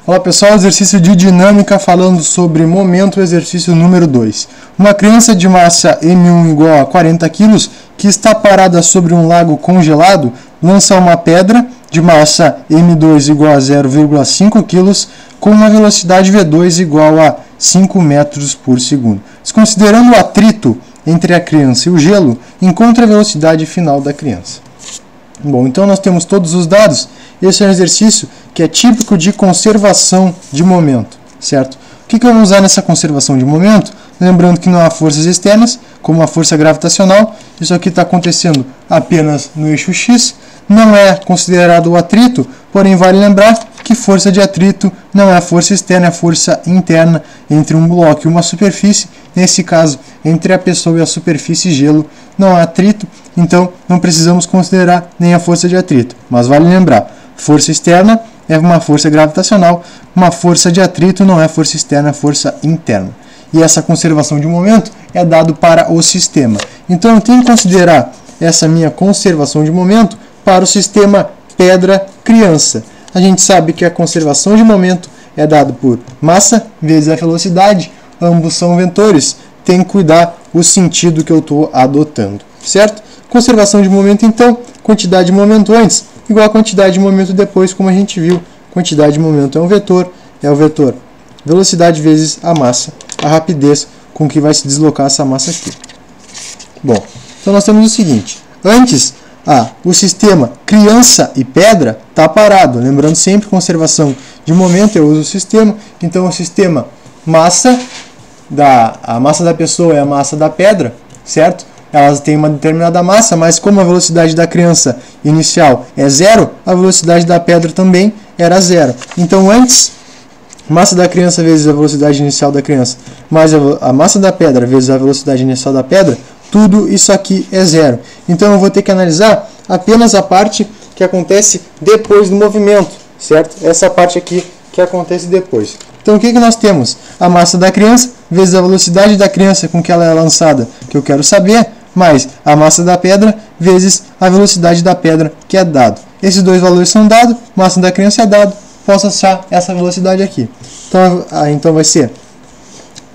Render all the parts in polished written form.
Olá pessoal, exercício de dinâmica falando sobre momento, exercício número 2. Uma criança de massa M1 igual a 40 kg que está parada sobre um lago congelado lança uma pedra de massa M2 igual a 0,5 kg com uma velocidade V2 igual a 5 metros por segundo. Desconsiderando o atrito entre a criança e o gelo, encontre a velocidade final da criança. Bom, então nós temos todos os dados. Esse é um exercício que é típico de conservação de momento, certo? O que eu vou usar nessa conservação de momento? Lembrando que não há forças externas, como a força gravitacional. Isso aqui está acontecendo apenas no eixo X. Não é considerado o atrito, porém vale lembrar que força de atrito não é força externa, é força interna entre um bloco e uma superfície. Nesse caso, entre a pessoa e a superfície gelo, não há atrito, então não precisamos considerar nem a força de atrito. Mas vale lembrar, força externa é uma força gravitacional, uma força de atrito não é força externa, é força interna. E essa conservação de momento é dado para o sistema. Então eu tenho que considerar essa minha conservação de momento para o sistema pedra-criança. A gente sabe que a conservação de momento é dado por massa vezes a velocidade, ambos são vetores. Tem que cuidar o sentido que eu estou adotando, certo? Conservação de momento, então, quantidade de momento antes igual a quantidade de momento depois, como a gente viu. Quantidade de momento é o vetor velocidade vezes a massa, a rapidez com que vai se deslocar essa massa aqui. Bom, então nós temos o seguinte, antes o sistema criança e pedra está parado, lembrando sempre conservação de momento, eu uso o sistema, então o sistema massa, a massa da pessoa é a massa da pedra, certo? Elas têm uma determinada massa, mas como a velocidade da criança inicial é 0, a velocidade da pedra também era 0. Então antes, massa da criança vezes a velocidade inicial da criança, mais a massa da pedra vezes a velocidade inicial da pedra, tudo isso aqui é 0. Então eu vou ter que analisar apenas a parte que acontece depois do movimento, certo? Essa parte aqui que acontece depois. Então o que nós temos? A massa da criança vezes a velocidade da criança com que ela é lançada, que eu quero saber, mais a massa da pedra vezes a velocidade da pedra que é dado. Esses dois valores são dados, massa da criança é dado, posso achar essa velocidade aqui. Então vai ser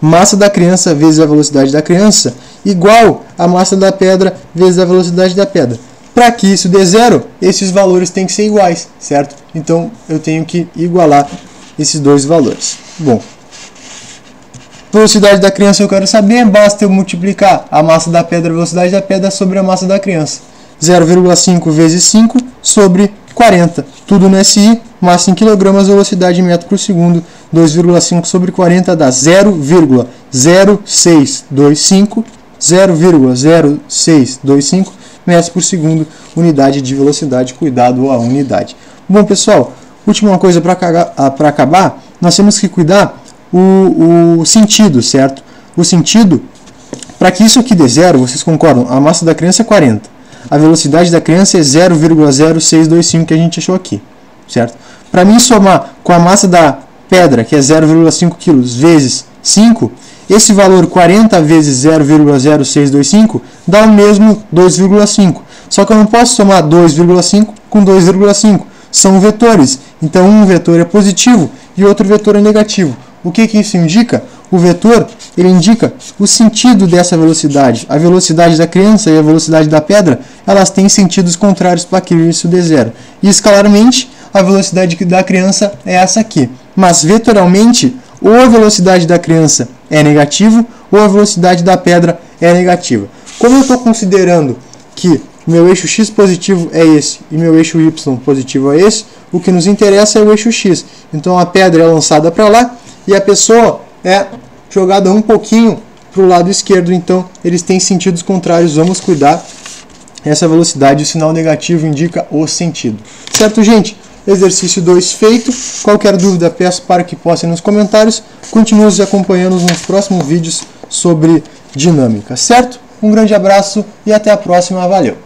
massa da criança vezes a velocidade da criança igual a massa da pedra vezes a velocidade da pedra. Para que isso dê 0, esses valores têm que ser iguais, certo? Então eu tenho que igualar esses dois valores. Bom, velocidade da criança eu quero saber, basta eu multiplicar a massa da pedra, a velocidade da pedra sobre a massa da criança. 0,5 vezes 5 sobre 40. Tudo no SI, massa em kg, velocidade em metro por segundo. 2,5 sobre 40 dá 0,0625 metros por segundo, unidade de velocidade, cuidado à unidade. Bom pessoal, última coisa para acabar, nós temos que cuidar o sentido, certo? O sentido, para que isso aqui dê 0, vocês concordam? A massa da criança é 40. A velocidade da criança é 0,0625 que a gente achou aqui, certo? Para mim somar com a massa da pedra, que é 0,5 kg, vezes 5, esse valor 40 vezes 0,0625 dá o mesmo 2,5. Só que eu não posso somar 2,5 com 2,5. São vetores. Então um vetor é positivo e outro vetor é negativo. O que isso indica? O vetor ele indica o sentido dessa velocidade. A velocidade da criança e a velocidade da pedra, elas têm sentidos contrários para que isso dê 0. E escalarmente, a velocidade da criança é essa aqui. Mas vetorialmente, ou a velocidade da criança é negativa, ou a velocidade da pedra é negativa. Como eu estou considerando que meu eixo x positivo é esse e meu eixo y positivo é esse, o que nos interessa é o eixo x. Então a pedra é lançada para lá e a pessoa é jogada um pouquinho para o lado esquerdo, então eles têm sentidos contrários, vamos cuidar. Essa velocidade, o sinal negativo indica o sentido. Certo, gente? Exercício 2 feito. Qualquer dúvida, peço para que postem nos comentários. Continue nos acompanhando nos próximos vídeos sobre dinâmica, certo? Um grande abraço e até a próxima. Valeu!